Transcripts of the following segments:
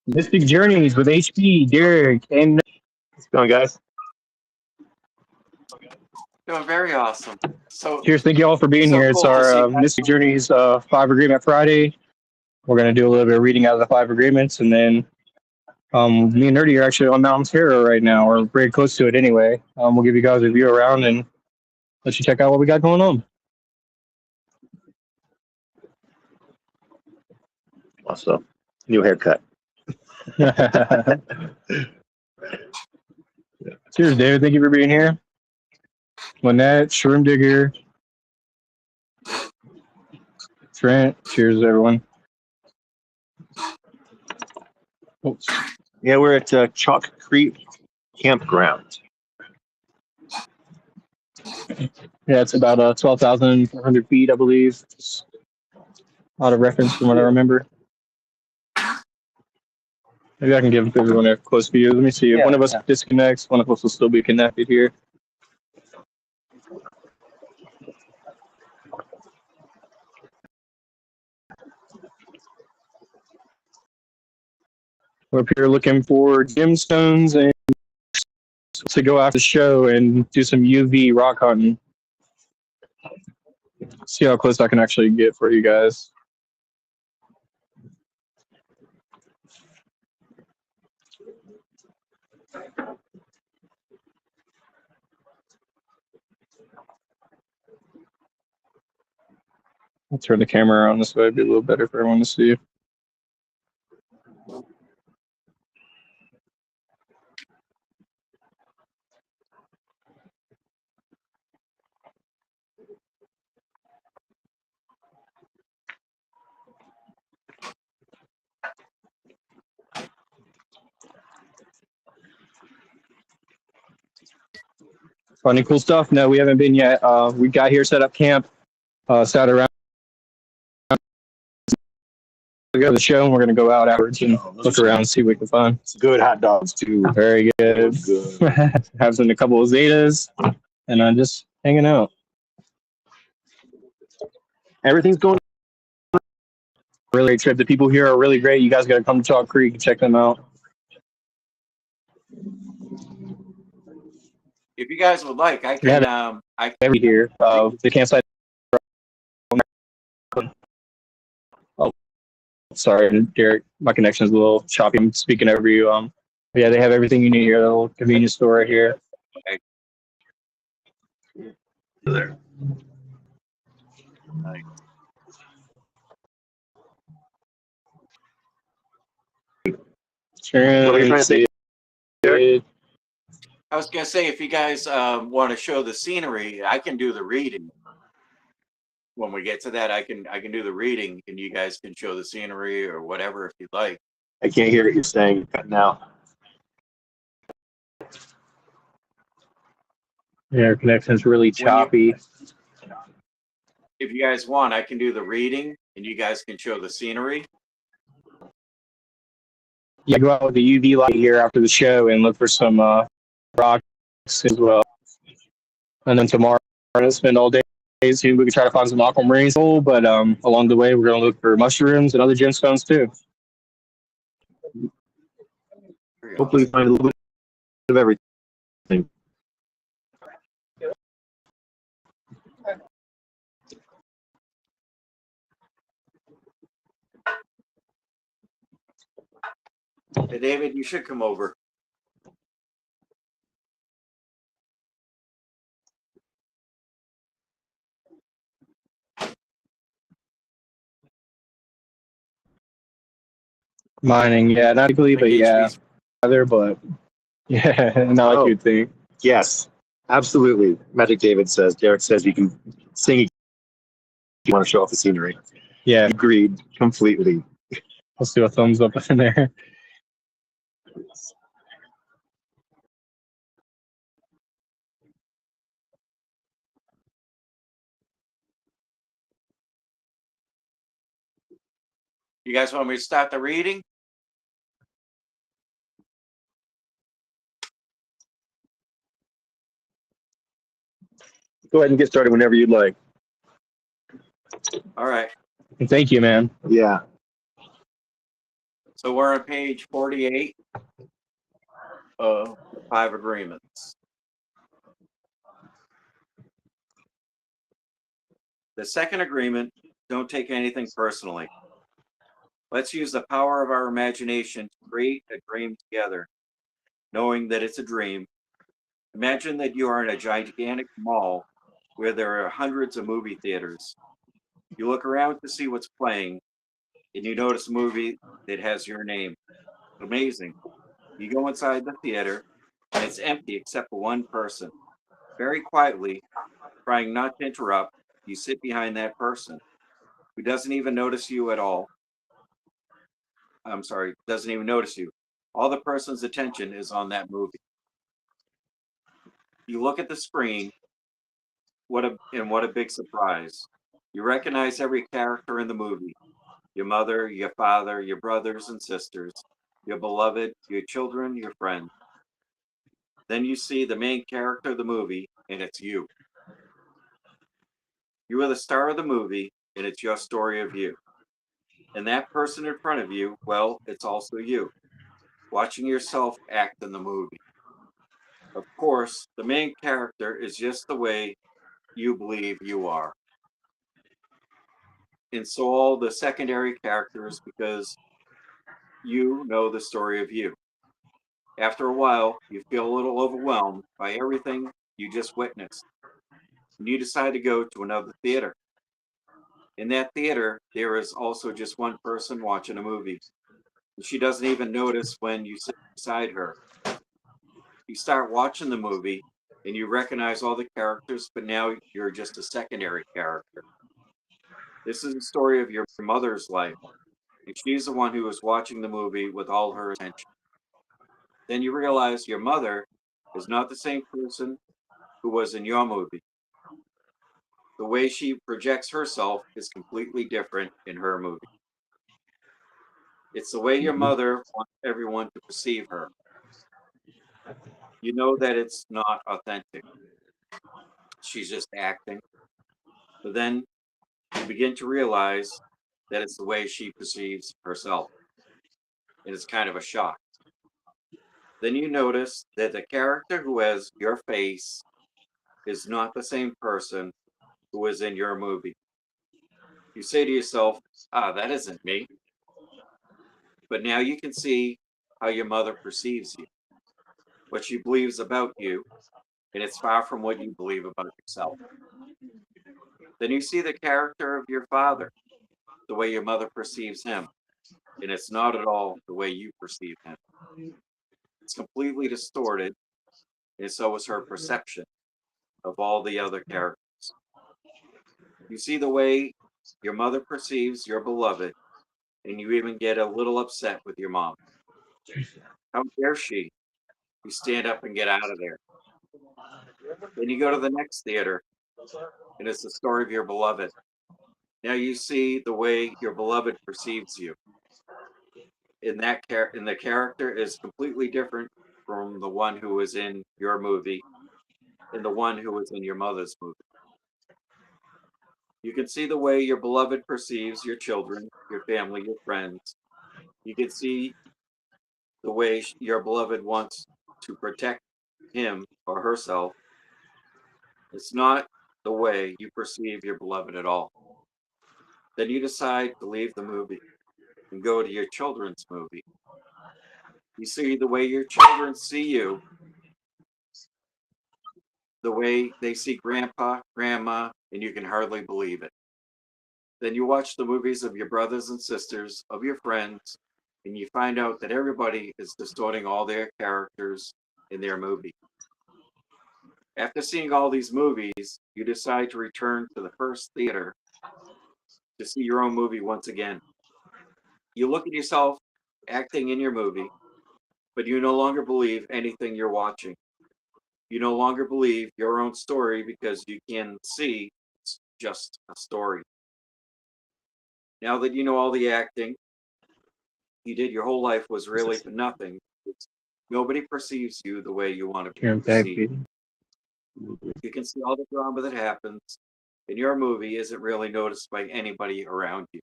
Mystic Journeys with HP, Derek, and What's going, guys? Doing very awesome. So cheers. Thank you all for being So here. It's cool to see our that. Mystic Journeys 5 Agreement Friday. We're going to do a little bit of reading out of the 5 agreements, and then me and Nerdy are actually on Mount Terror right now. We're very close to it anyway. We'll give you guys a view around and let you check out what we got going on. Also, new haircut. Cheers, David. Thank you for being here. Lynette, Shroom Digger, Trent. Cheers, everyone. Oops. Yeah, we're at Chalk Creek Campground. Yeah, it's about 12,400 feet, I believe. It's a lot of reference from what I remember. Maybe I can give everyone a close view. Let me see. If one of us disconnects, one of us will still be connected here. We're up here looking for gemstones and to go after the show and do some UV rock hunting. See how close I can actually get for you guys. I'll turn the camera around this way. It'd be a little better for everyone to see. Funny, cool stuff. No, we haven't been yet. We got here, set up camp, sat around. We go to the show, and we're going to go out afterwards and look around and see what we can find. It's good hot dogs, too. Very good. Having a couple of Zetas, and I'm just hanging out. Everything's going. Really great trip. The people here are really great. You guys got to come to Chalk Creek and check them out. if you guys would like, I can. Every here, the campsite. Oh, sorry, Derek. My connection is a little choppy. I'm speaking over you. Yeah, they have everything you need here. The little convenience store right here. Okay. There. Nice. Sure. What were you trying to say, Derek? I was gonna say, if you guys want to show the scenery, I can do the reading. When we get to that, I can do the reading, and you guys can show the scenery or whatever if you'd like. I can't hear what you're saying now. Yeah, our connection's really choppy. If you guys want, I can do the reading, and you guys can show the scenery. Yeah, go out with the UV light here after the show and look for some rocks as well. And then tomorrow we're gonna spend all day. We can try to find some aquamarine soul, but along the way we're gonna look for mushrooms and other gemstones too. Hopefully, find a little bit of everything. Hey, David, you should come over. Mining, yeah, not legally, but yeah, other, but yeah, not like you'd think. Yes, absolutely. Magic David says. Derek says you can sing if you want to show off the scenery. Yeah, Agreed completely. let's do a thumbs up in there. You guys want me to start the reading? Go ahead and get started whenever you'd like. All right. Thank you, man. Yeah. So we're on page 48 of the 5 agreements. The second agreement, don't take anything personally. Let's use the power of our imagination to create a dream together, knowing that it's a dream. Imagine that you are in a gigantic mall where there are hundreds of movie theaters. You look around to see what's playing, and you notice a movie that has your name. Amazing. You go inside the theater, and it's empty except for one person. Very quietly, trying not to interrupt, you sit behind that person who doesn't even notice you at all. I'm sorry, doesn't even notice you. All the person's attention is on that movie. You look at the screen, what a big surprise. You recognize every character in the movie. Your mother, your father, your brothers and sisters, your beloved, your children, your friends. Then you see the main character of the movie, and it's you. You are the star of the movie, and it's your story of you. And that person in front of you, well, it's also you, watching yourself act in the movie. Of course, the main character is just the way you believe you are. And so all the secondary characters, because you know the story of you. After a while, you feel a little overwhelmed by everything you just witnessed. And you decide to go to another theater. In that theater, there is also just one person watching a movie. She doesn't even notice when you sit beside her. You start watching the movie and you recognize all the characters, but now you're just a secondary character. This is the story of your mother's life, and she's the one who is watching the movie with all her attention. Then you realize your mother is not the same person who was in your movie. The way she projects herself is completely different in her movie. It's the way your mother wants everyone to perceive her. You know that it's not authentic. She's just acting. But then you begin to realize that it's the way she perceives herself. And it's kind of a shock. Then you notice that the character who has your face is not the same person who is in your movie. You say to yourself, that isn't me. But now you can see how your mother perceives you, what she believes about you, and it's far from what you believe about yourself. Then you see the character of your father, the way your mother perceives him, and it's not at all the way you perceive him. It's completely distorted, and so is her perception of all the other characters. You see the way your mother perceives your beloved, and you even get a little upset with your mom. How dare she? You stand up and get out of there. Then you go to the next theater, and it's the story of your beloved. Now you see the way your beloved perceives you. And the character is completely different from the one who was in your movie and the one who was in your mother's movie. You can see the way your beloved perceives your children, your family, your friends. You can see the way your beloved wants to protect him or herself. It's not the way you perceive your beloved at all. Then you decide to leave the movie and go to your children's movie. You see the way your children see you, the way they see grandpa, grandma, and you can hardly believe it. Then you watch the movies of your brothers and sisters, of your friends, and you find out that everybody is distorting all their characters in their movie. After seeing all these movies, you decide to return to the first theater to see your own movie once again. You look at yourself acting in your movie, but you no longer believe anything you're watching. You no longer believe your own story because you can see it's just a story. Now that you know all the acting you did your whole life was really for nothing. Nobody perceives you the way you want to be perceived. You can see all the drama that happens, and your movie isn't really noticed by anybody around you.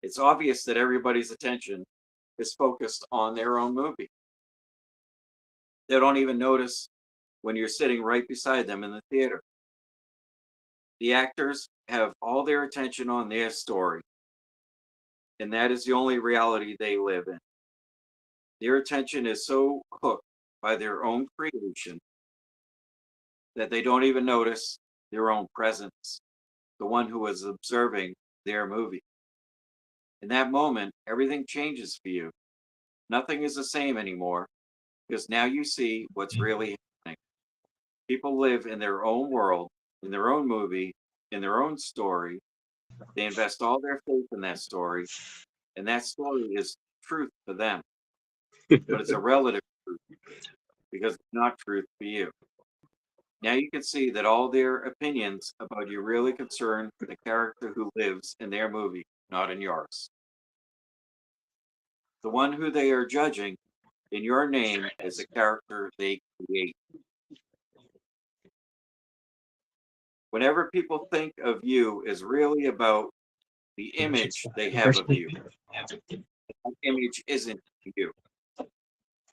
It's obvious that everybody's attention is focused on their own movie. They don't even notice when you're sitting right beside them in the theater. The actors have all their attention on their story, and that is the only reality they live in. Their attention is so hooked by their own creation that they don't even notice their own presence, the one who is observing their movie. In that moment, everything changes for you. Nothing is the same anymore because now you see what's really happening. People live in their own world, in their own movie, in their own story. They invest all their faith in that story, and that story is truth for them. But it's a relative truth because it's not truth for you. Now you can see that all their opinions about you really concern the character who lives in their movie, not in yours. The one who they are judging in your name is a character they create. Whenever people think of you is really about the image they have of you. That image isn't you.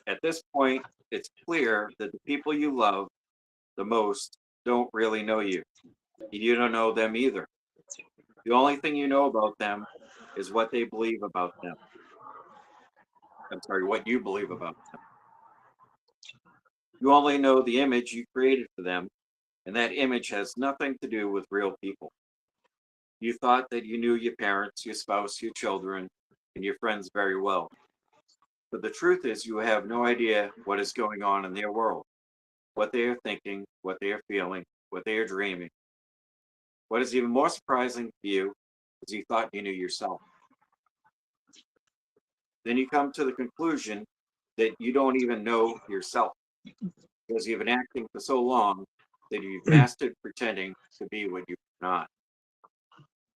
At this point, it's clear that the people you love the most don't really know you. You don't know them either. The only thing you know about them is what they believe about them. I'm sorry, what you believe about them. You only know the image you created for them, and that image has nothing to do with real people. You thought that you knew your parents, your spouse, your children, and your friends very well. But the truth is you have no idea what is going on in their world, what they are thinking, what they are feeling, what they are dreaming. What is even more surprising to you is you thought you knew yourself. Then you come to the conclusion that you don't even know yourself because you've been acting for so long that you've mastered pretending to be what you're not.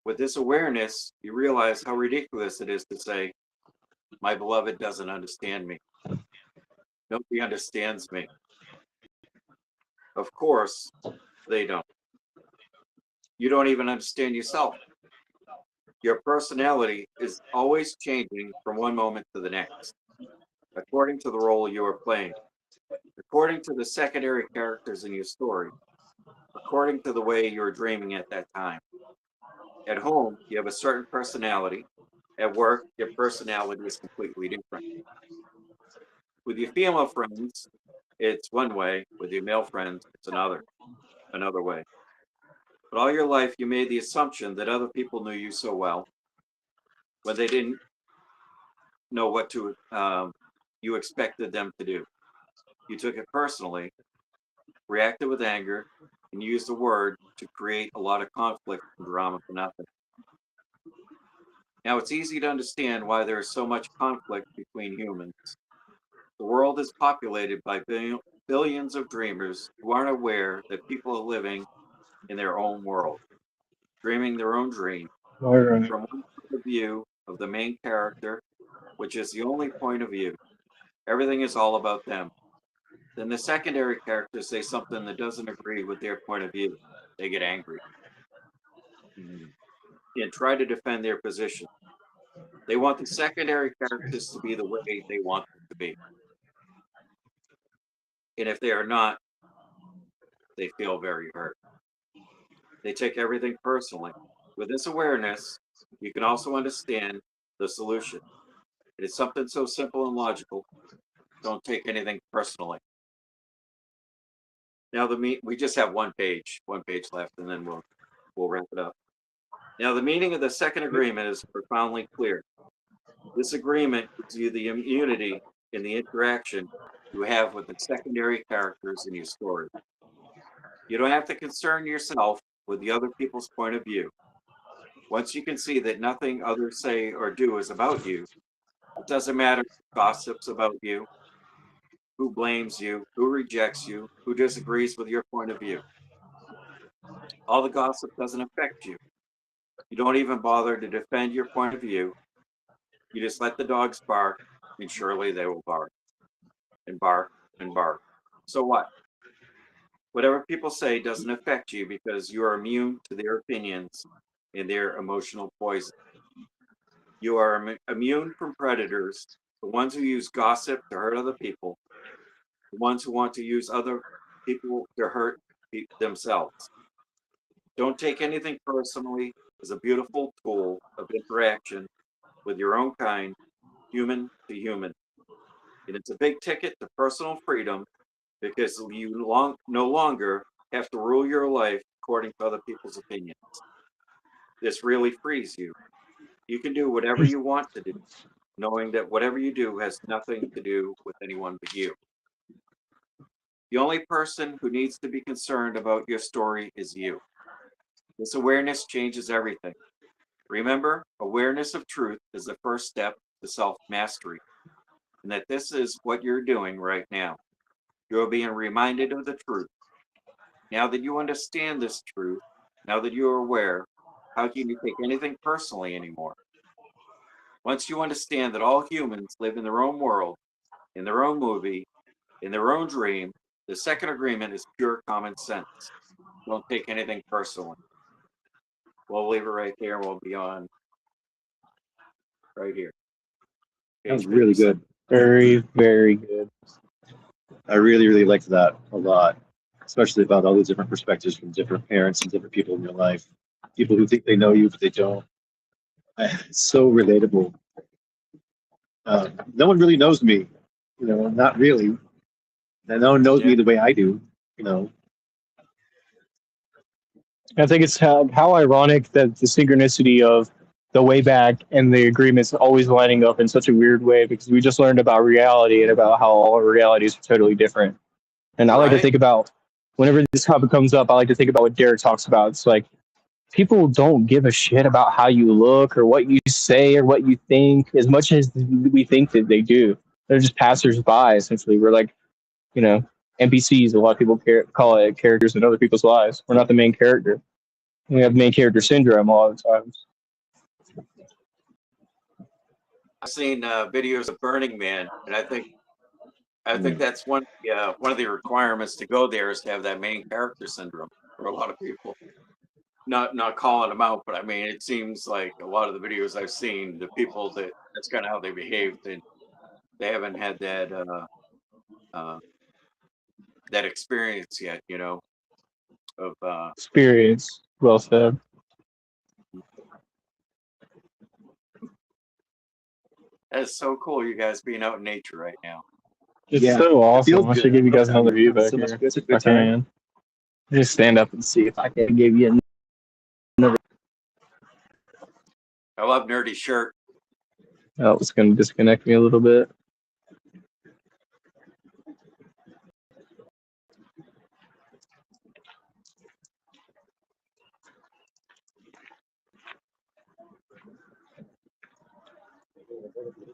With this awareness, you realize how ridiculous it is to say, my beloved doesn't understand me. Nobody understands me. Of course, they don't. You don't even understand yourself. Your personality is always changing from one moment to the next, according to the role you are playing, according to the secondary characters in your story, according to the way you're dreaming at that time. At home, you have a certain personality. At work, your personality is completely different. With your female friends, it's one way. With your male friends, it's another way. But all your life, you made the assumption that other people knew you so well when they didn't know what to you expected them to do. You took it personally, reacted with anger, and used the word to create a lot of conflict and drama for nothing. Now, it's easy to understand why there is so much conflict between humans. The world is populated by billions of dreamers who aren't aware that people are living in their own world, dreaming their own dream from one point of view of the main character, which is the only point of view. Everything is all about them. Then the secondary characters say something that doesn't agree with their point of view. They get angry and try to defend their position. They want the secondary characters to be the way they want them to be. And if they are not, they feel very hurt. They take everything personally. With this awareness, you can also understand the solution. It is something so simple and logical. Don't take anything personally. Now we just have one page left, and then we'll wrap it up. Now the meaning of the second agreement is profoundly clear. This agreement gives you the immunity in the interaction you have with the secondary characters in your story. You don't have to concern yourself with the other people's point of view. Once you can see that nothing others say or do is about you, it doesn't matter who gossips about you, who blames you, who rejects you, who disagrees with your point of view. All the gossip doesn't affect you. You don't even bother to defend your point of view. You just let the dogs bark, and surely they will bark and bark and bark. So what? Whatever people say doesn't affect you because you are immune to their opinions and their emotional poison. You are immune from predators, the ones who use gossip to hurt other people, the ones who want to use other people to hurt themselves. Don't take anything personally as a beautiful tool of interaction with your own kind, human to human. And it's a big ticket to personal freedom because you no longer have to rule your life according to other people's opinions. This really frees you. You can do whatever you want to do, knowing that whatever you do has nothing to do with anyone but you. The only person who needs to be concerned about your story is you. This awareness changes everything. Remember, awareness of truth is the first step to self-mastery, and that this is what you're doing right now. You're being reminded of the truth. Now that you understand this truth, now that you're aware, how can you take anything personally anymore? Once you understand that all humans live in their own world, in their own movie, in their own dream, the second agreement is pure common sense. Don't take anything personally. We'll leave it right there. We'll be on right here. That was really good. Very, very good. I really, really liked that a lot, especially about all the different perspectives from different parents and different people in your life. People who think they know you, but they don't. It's so relatable. No one really knows me, not really. And no one knows me the way I do, I think it's how ironic that the synchronicity of the way back and the agreements always lining up in such a weird way, because we just learned about reality and about how all our realities are totally different. And I like to think about, whenever this topic comes up, I like to think about what Derek talks about. It's like, people don't give a shit about how you look or what you say or what you think as much as we think that they do. They're just passers-by, essentially. We're like, NPCs. A lot of people call it characters in other people's lives. We're not the main character. We have main character syndrome a lot of the times. I've seen videos of Burning Man, and I think that's one of the requirements to go there is to have that main character syndrome for a lot of people. Not calling them out, but I mean, it seems like a lot of the videos I've seen, the people that's kind of how they behaved, and they haven't had that that experience yet, of experience. Well said. That's so cool, you guys being out in nature right now. It's so awesome. I should give you guys another view back so here. It's a good time. Just stand up and see if I can give you another. I love Nerdy Shirt. Oh, it's going to disconnect me a little bit.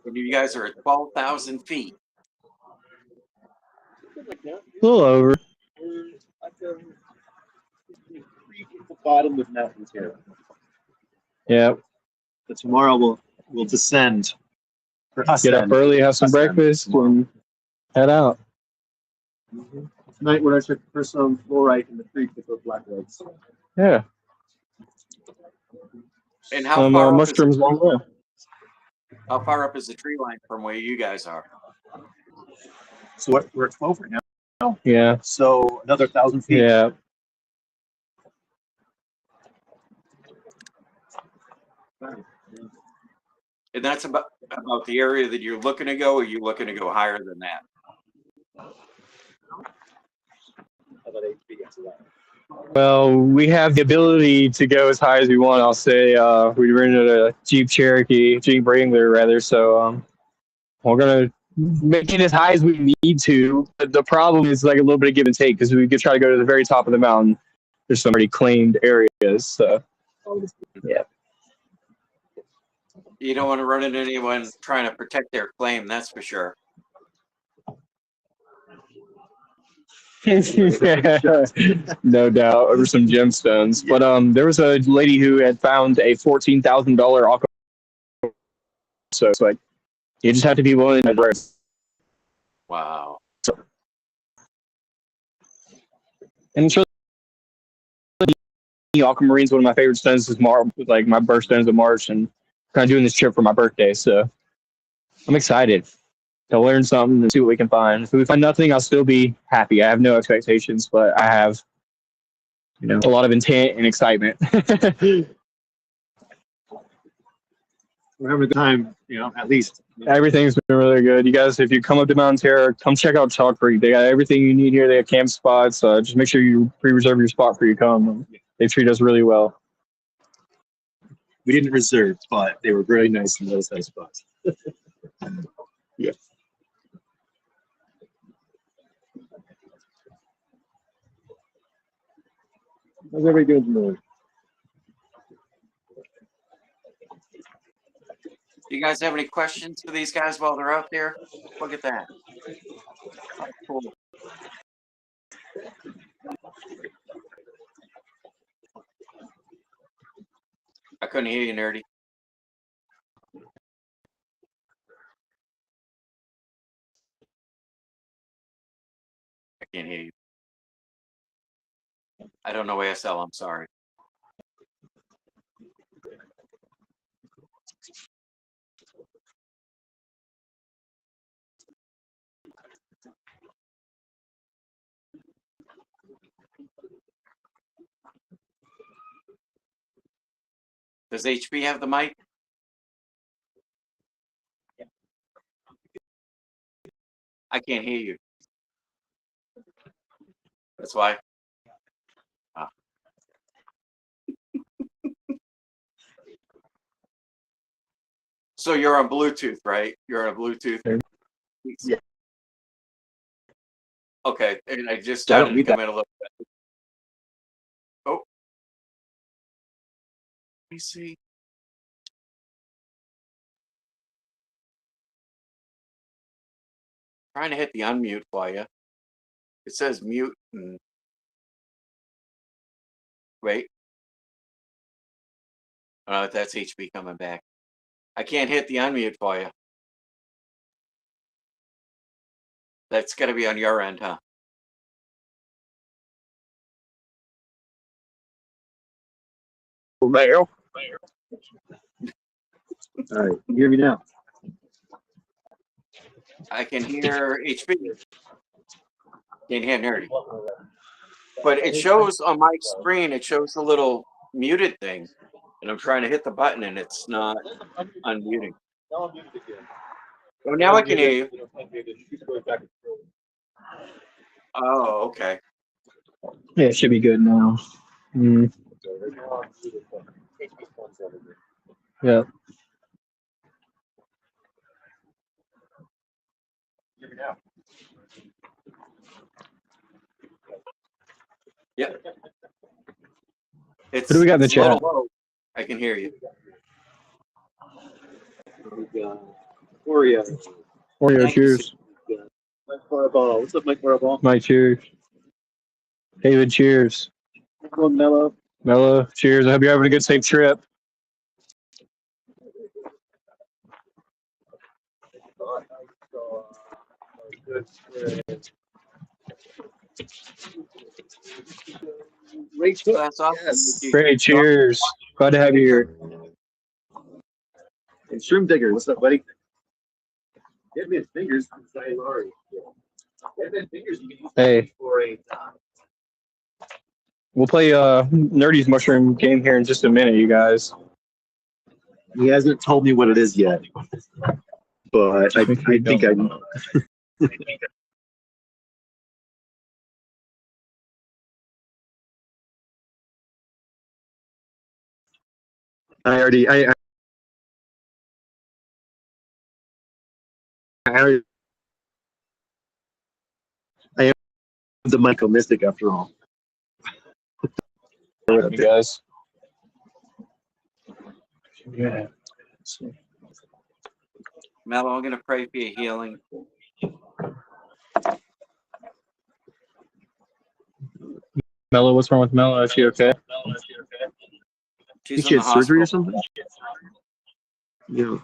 And you guys are at 12,000 feet. A little over. At the bottom of Mountain Terror. Yeah. But tomorrow we'll descend. Get up early, have some breakfast, and head out. Mm-hmm. Tonight we're going to check for some fluorite in the creek with those blacklegs. Yeah. And how far mushrooms along the way. How far up is the tree line from where you guys are? So we're at 12 right now. Yeah. So another 1,000 feet. Yeah. And that's about the area that you're looking to go, or are you looking to go higher than that? Well, we have the ability to go as high as we want. I'll say we rented a Jeep Wrangler rather. So we're gonna make it as high as we need to. But the problem is like a little bit of give and take, because we could try to go to the very top of the mountain. There's some already claimed areas. So yeah. You don't want to run into anyone trying to protect their claim, that's for sure. No doubt, over some gemstones. But there was a lady who had found a $14,000 aqua. So it's like you just have to be willing to risk. Wow. And it's really aquamarine is one of my favorite stones. Is like my birthstones of March, and kind of doing this trip for my birthday, so I'm excited to learn something and see what we can find. If we find nothing, I'll still be happy. I have no expectations, but I have, a lot of intent and excitement. We're having a good time, at least. Everything's been really good. You guys, if you come up to Mountain Terror, come check out Chalk Creek. They got everything you need here. They have camp spots. Just make sure you pre-reserve your spot before you come. They treat us really well. We didn't reserve, but they were very nice in those nice spots. Yeah. How's everybody doing tonight? You guys have any questions for these guys while they're out there? Look at that. Cool. I couldn't hear you, Nerdy. I can't hear you. I don't know ASL. I'm sorry. Does HB have the mic? I can't hear you. That's why. Ah. So you're on Bluetooth, right? You're on a Bluetooth. Yeah. Okay, and I just I don't started to need come that. in a little bit. Oh. Let me see. Trying to hit the unmute for you. It says mute and wait. Oh, that's HB coming back. I can't hit the unmute for you. That's got to be on your end, huh? Mail. All right, you hear me now? I can hear HB. Can't hear Nerdy. But it shows on my screen, it shows the little muted thing. And I'm trying to hit the button and it's not unmuting. Oh, now I can hear you. Oh, okay. Yeah, it should be good now. Yeah. Yeah. It's, What do we got in the it's a little chat? low. I can hear you. Oreo. Oreo, Thank you, cheers. Mike Maraball. What's up, Mike Maraball? Mike, cheers. David, cheers. Hello, Mello. Mello, cheers. I hope you're having a good, safe trip. Rachel. That's awesome. Yes. Great, cheers. Glad to have you here. And Shroom Digger. What's up, buddy? Give me his fingers. Laurie. Give me his fingers. You can use Hey. for a We'll play Nerdy's Mushroom game here in just a minute, you guys. He hasn't told me what it is yet, but I think I know. I am the Michael Mystic after all. You guys. Yeah. Mello, I'm going to pray for your healing. Mello, what's wrong with Mello? Is she okay? She's She in the had surgery hospital. or something? Yeah.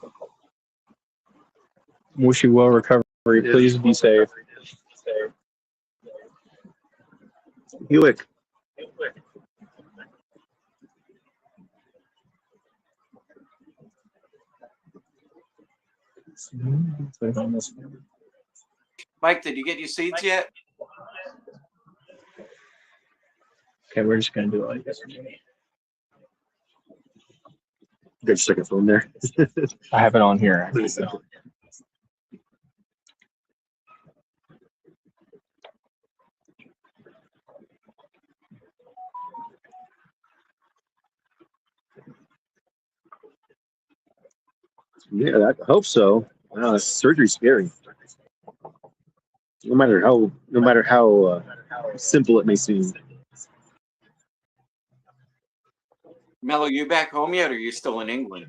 Wish you well recovery. Please be safe. Hewick. Mike, did you get your seeds yet? Okay, we're just gonna do it like this. Good second phone there. I have it on here. Yeah, I hope so. Wow, surgery's scary. No matter how simple it may seem. Mel, are you back home yet, or are you still in England?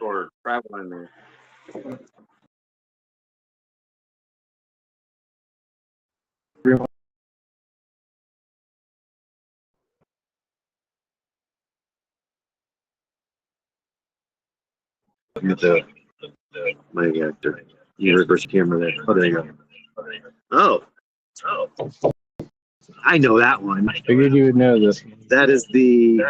Or traveling there? Looking at my universe camera there. Oh, there you go. Oh, I know that one. I figured you would know this. That is the.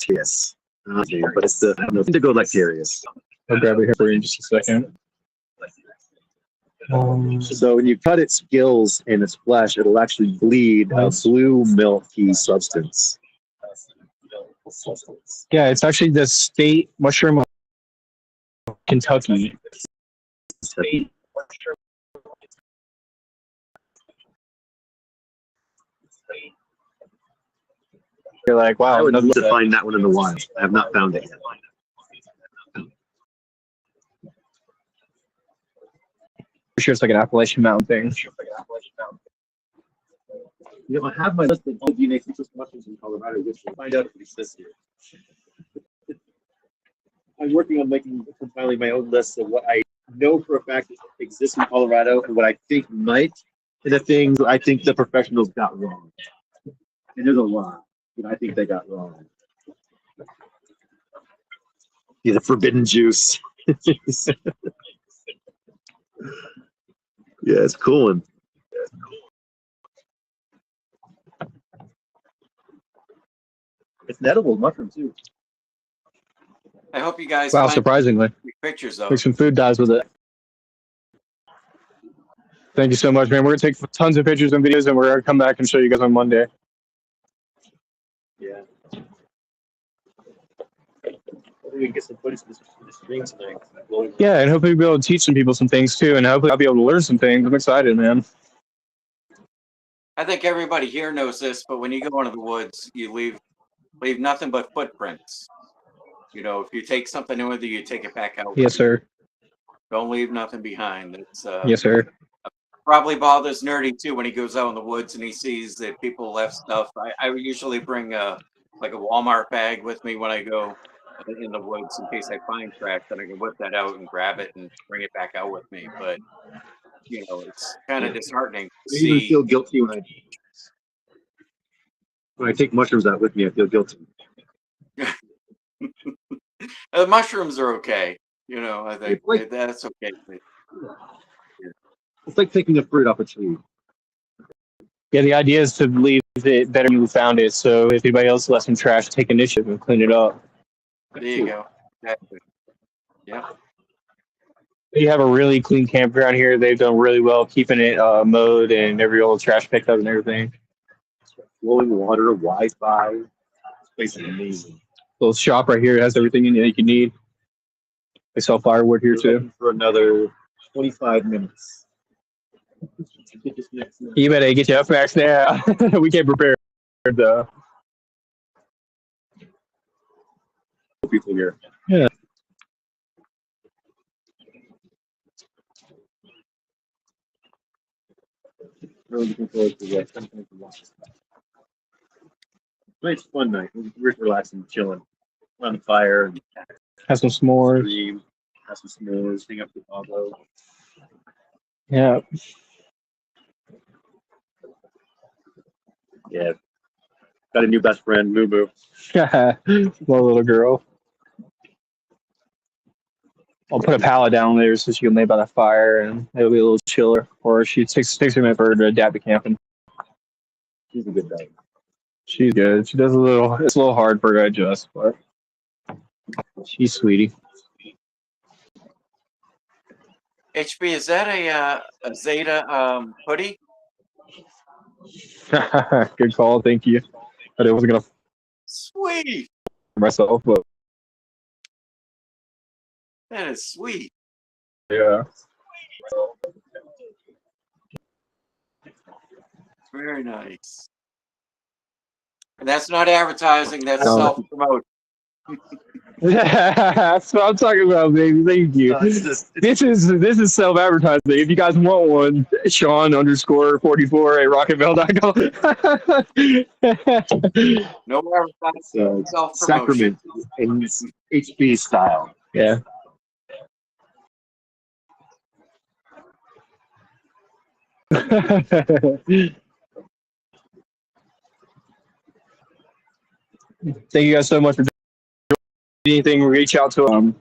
Yes. Okay, but it's the Indigo Lectarius. I'll grab it here for you in just a second. So when you cut its gills and its flesh, it'll actually bleed a blue milky substance. Yeah, it's actually the state mushroom of Kentucky. You're like, wow, I would another love to find that one in the wild. I have not found it yet. For sure it's like an Appalachian Mountain thing. You know, I have my list of all DNA features mushrooms in Colorado, which we'll find out if it exists here. I'm working on compiling my own list of what I know for a fact exists in Colorado and what I think might, and the things I think the professionals got wrong. And there's a lot that I think they got wrong. Yeah, the forbidden juice. Yeah, it's cool. And it's an edible mushroom too. I hope you guys Wow, find surprisingly. pictures though. Make some food dyes with it. Thank you so much, man. We're going to take tons of pictures and videos, and we're going to come back and show you guys on Monday. Yeah. Hopefully we can get some footage of the stream tonight. Yeah, and hopefully we'll be able to teach some people some things, too, and hopefully I'll be able to learn some things. I'm excited, man. I think everybody here knows this, but when you go into the woods, you leave nothing but footprints. You know, if you take something in with you, you take it back out. Yes, sir. Don't leave nothing behind. It's Yes, sir. probably bothers Nerdy too when he goes out in the woods and he sees that people left stuff. I usually bring like a Walmart bag with me when I go in the woods in case I find trash, then I can whip that out and grab it and bring it back out with me. But you know, it's kind of disheartening to I even see. feel guilty when I take mushrooms out with me. I feel guilty. The mushrooms are okay. You know, I think that's okay. It's like taking a fruit off a tree. Yeah, the idea is to leave it better than you found it, so if anybody else left some trash, take initiative and clean it up. There you go. Exactly. Yeah. You have a really clean campground here. They've done really well keeping it mowed and every old trash picked up and everything. Flowing water, Wi-Fi. This place is amazing. Little shop right here has everything in it you can need. They sell firewood here too. For another 25 minutes. You better get your facts now. We can't prepare the people here. Yeah. Really looking forward to that. Nice fun night. We're relaxing, chilling on the fire, have some s'mores. stream, have some s'mores, hang up with Pablo. Yeah. Yeah. Got a new best friend, Moo Moo. Poor little girl. I'll put a pallet down there so she can lay by the fire and it'll be a little chiller. Or she takes a minute for her to adapt to camping. She's a good guy. She's good. She does a little. It's a little hard for her to adjust, but she's sweetie. HB, is that a Zeta hoodie? Good call. Thank you. But it wasn't gonna Sweet. for myself, but That is sweet. yeah. Very nice. And that's not advertising, that's No. self-promotion. That's what I'm talking about, baby. Thank you. No, it's just, This is self-advertising. If you guys want one, Sean_44 at rocketmail.com. No advertising, it's self-promotion. Sacrament in HB style. Yeah. Thank you guys so much for doing anything. Reach out to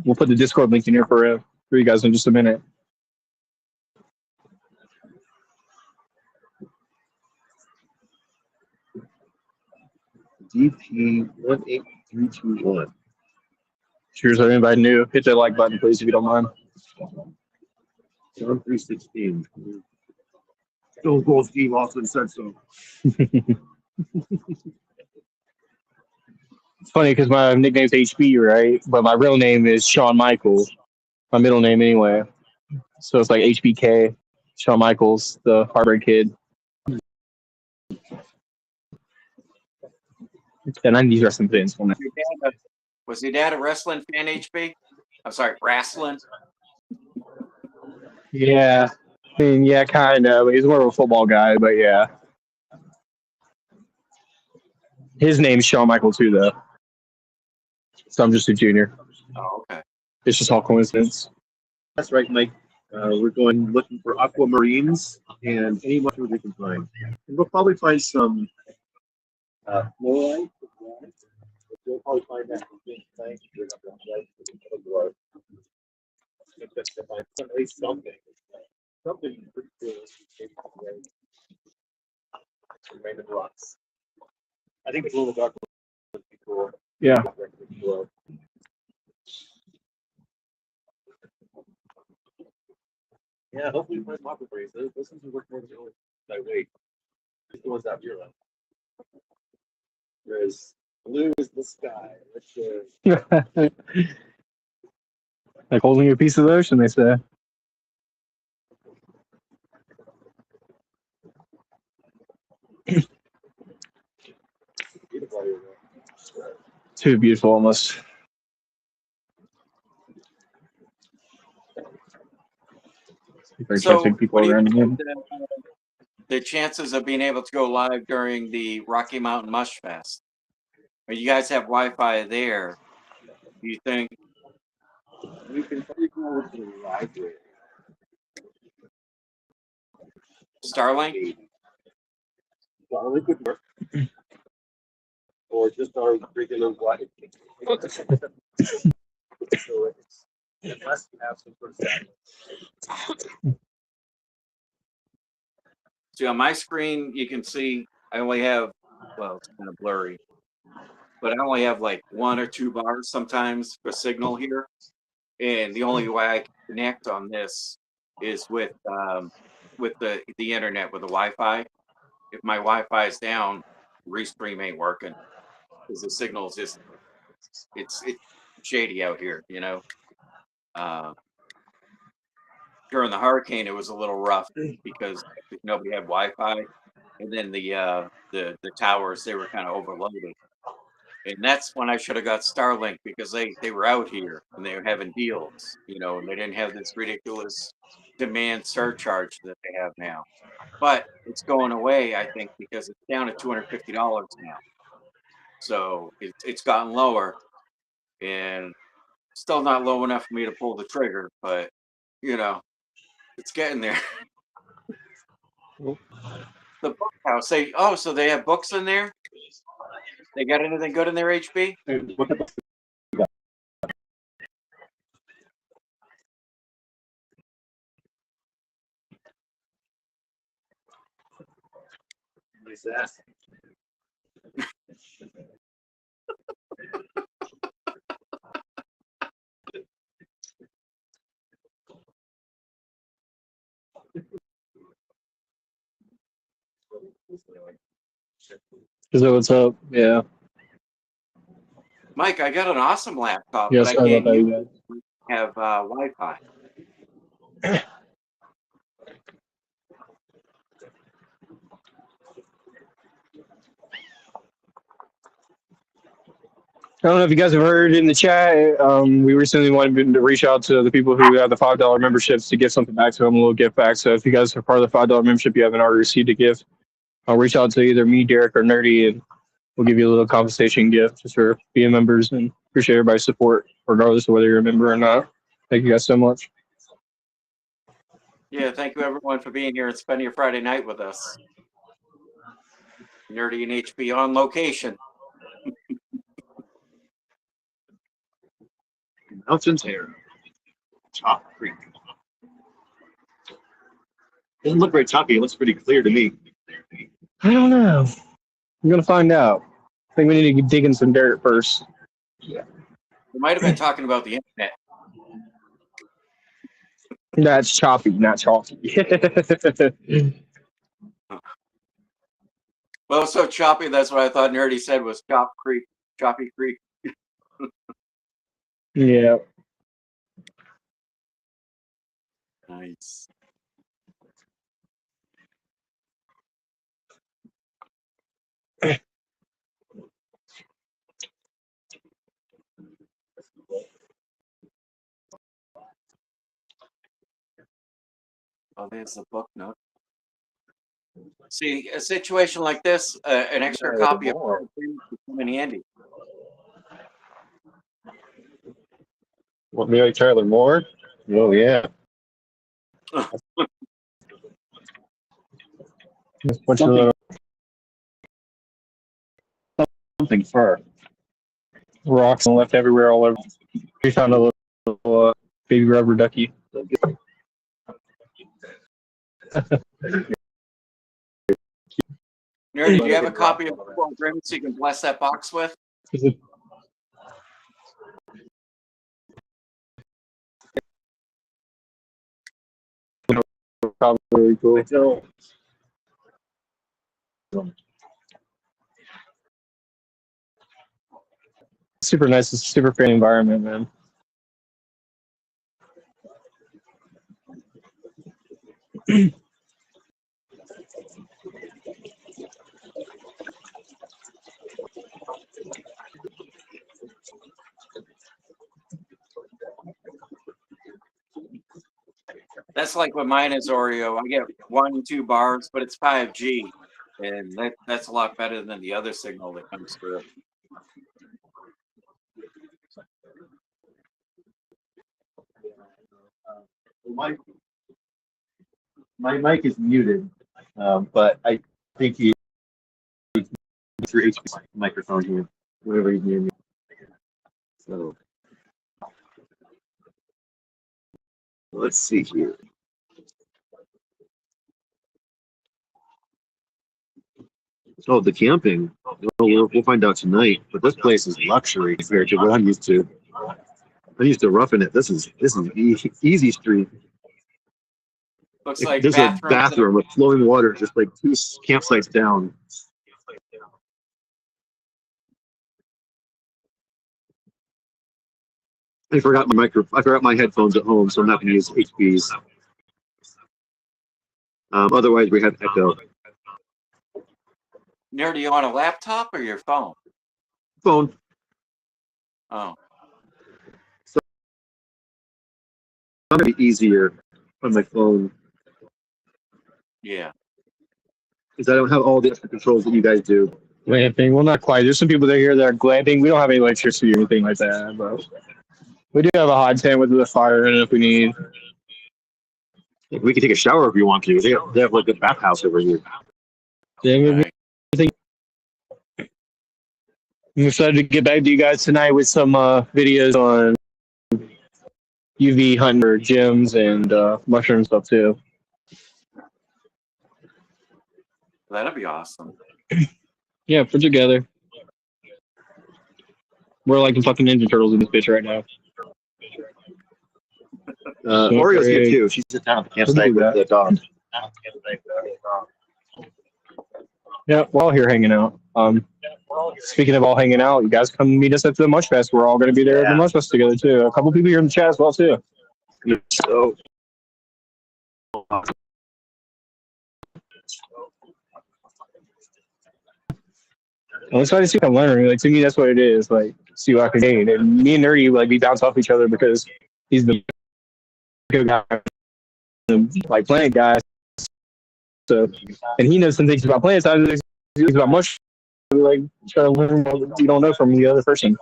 we'll put the Discord link in here for you guys in just a minute. DP18321. Cheers, everybody new. Hit that like button, please, if you don't mind. John 3:16. Stone Cold Steve Austin said so. It's funny because my nickname's HB, right? But my real name is Shawn Michaels. My middle name, anyway. So it's like HBK, Shawn Michaels, the Heartbreak Kid. And I need wrestling fans for that. Was your dad a wrestling fan, HB? I'm sorry, wrestling? Yeah. I mean, yeah, kind of. He's more of a football guy, but yeah. His name's Shawn Michaels, too, though. So I'm just a junior. Oh, okay. It's just all coincidence. That's right, Mike. We're going looking for aquamarines and any mushroom we can find. And we'll probably find some fluorite. We'll probably find that. At least something. Something pretty cool. Random rocks. I think the glow in the dark would be cool. Yeah. Yeah, hopefully we find some aquamarines. Those things will work more than the only that wait. These the ones out here. Whereas blue is the sky. Which Like holding a piece of the ocean, they say. Too beautiful, almost. So, people what do you around think him. the chances of being able to go live during the Rocky Mountain Mush Fest? Or you guys have Wi-Fi there. Do you think? we can probably go to the library. Starlink? Starlink would work. Or just our regular Wi-Fi. So unless you have some sort of satellite. See, on my screen, you can see I only have, well, it's kind of blurry, but I only have like 1 or 2 bars sometimes for signal here. And the only way I can connect on this is with the internet, with the Wi-Fi. If my Wi-Fi is down, Restream ain't working because the signal's just it's shady out here, you know. During the hurricane, it was a little rough because nobody had Wi-Fi, and then the towers, they were kind of overloaded. And that's when I should have got Starlink because they were out here and they were having deals, you know, and they didn't have this ridiculous demand surcharge that they have now. But it's going away, I think, because it's down to $250 now. So it's gotten lower, and still not low enough for me to pull the trigger, but you know, it's getting there. The book house. So they have books in there? They got anything good in there, HB? So what's up? Yeah. Mike, I got an awesome laptop, Yeah, but I sorry can't about that, use you guys. it. Have Wi-Fi. I don't know if you guys have heard in the chat. We recently wanted to reach out to the people who have the $5 memberships to give something back to them, a little gift back. So if you guys are part of the $5 membership, you haven't already received a gift, I'll reach out to either me, Derek, or Nerdy, and we'll give you a little compensation gift just for being members. And appreciate everybody's support, regardless of whether you're a member or not. Thank you guys so much. Yeah, thank you everyone for being here and spending your Friday night with us. Nerdy and HB on location. Mountains here. Top Creek. Doesn't look very choppy. It looks pretty clear to me. I don't know. I'm going to find out. I think we need to dig in some dirt first. We might have been talking about the internet. That's choppy, not chalky. Well, it's so choppy, that's what I thought Nerdy said was Chop Creek, Choppy Creek. Yeah. Nice. Oh, there's the book note. See, a situation like this, an extra copy of would come in handy. Want me like Tyler Moore? Oh yeah. Bunch of little Something fur. rocks and left everywhere all over. We found a little baby rubber ducky. Nerdy, do you have a copy of the Four Agreements you can bless that box with? Is it probably really cool? Super nice. It's a super friendly environment, man. That's like what mine is Oreo. I get 1, 2 bars, but it's 5G. And that's a lot better than the other signal that comes through. My mic is muted, but I think he through HP's microphone here, whenever he's near me. So let's see here. Oh, the camping. Oh, we'll find out tonight. But this place is luxury compared to what I'm used to. I'm used to roughing it. This is easy street. Looks like There's a bathroom with flowing water, just like 2 campsites down. I forgot my headphones at home, so I'm not going to use HP's. Otherwise, we have echo. Nerdy, you on a laptop or your phone? Phone. Oh. So it's going to be easier on my phone. Yeah. Because I don't have all the extra controls that you guys do. Glamping. Well, not quite. There's some people that here that are glamping. We don't have any electricity or anything like that, but we do have a hot tent with a fire in it if we need. We can take a shower if you want to. They have like a bathhouse over here. Yeah, Right. I'm excited to get back to you guys tonight with some videos on UV hunting for gems and mushroom stuff too. That'll be awesome. Yeah, put together. We're like the fucking Ninja Turtles in this bitch right now. Oreo's here Great. too. She's at down at the campsite with the dog. Yeah, we're all here hanging out. Speaking of all hanging out, you guys come meet us at the Mush Fest. We're all going to be there at the Yeah. Mush Fest together too. A couple people here in the chat as well too. So I'm excited to see what I'm learning. Like to me, that's what it is. Like see what I can gain. And me and Nerdy like we bounce off each other because he's the good guy, like playing guy. So and he knows some things about playing. So I know things about Mush. Like try to learn what you don't know from the other person.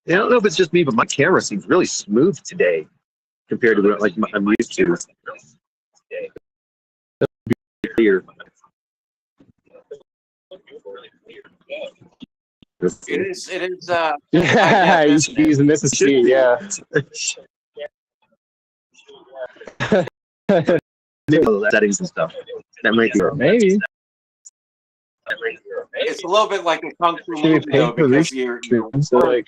I don't know if it's just me, but my camera seems really smooth today compared to what I'm used to. Clear. It is. Yeah, he's in Mississippi. Yeah. Settings and stuff. That might be Maybe. It's a little bit like a kung fu Should we movie pay though, for because research? you're So, like,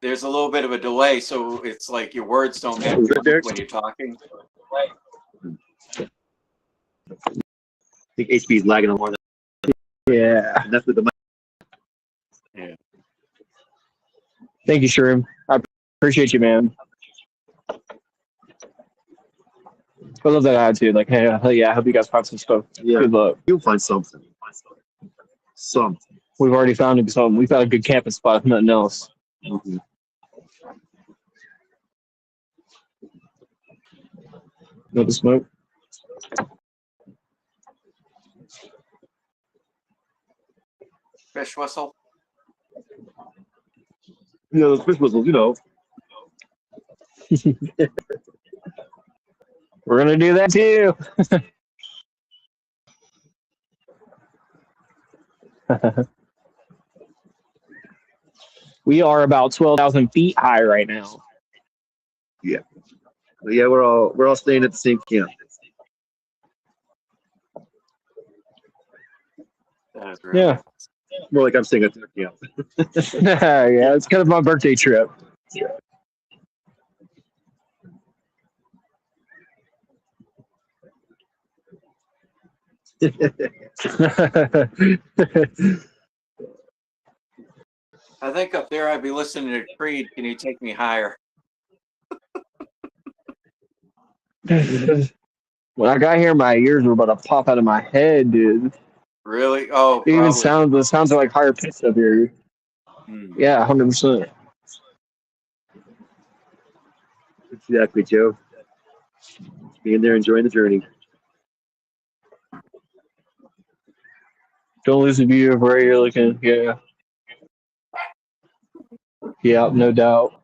there's a little bit of a delay, so it's like your words don't match when you're talking. I think HP is lagging on more than yeah. that's with the mic. Yeah. Thank you, Shroom. I appreciate you, man. I love that attitude. Like, hey, hell yeah, I hope you guys find some stuff. Yeah. Good luck. You'll find something. Something. We've already found something. We found a good camping spot, if nothing else. Mm-hmm. No smoke. Fish whistle. You know, those fish whistles, you know. We're gonna do that too. We are about 12,000 feet high right now. Yeah. But yeah, we're all staying at the same camp. That is really Yeah. More like I'm staying at their camp. Yeah, it's kind of my birthday trip. I think up there I'd be listening to Creed. Can you take me higher? When I got here, my ears were about to pop out of my head, dude. Really? Oh, It even probably. the sounds are like higher pitched up here. Yeah, 100%. Exactly, Joe. Being there, enjoying the journey. Don't lose the view of where you're looking. Yeah. Yeah, no doubt.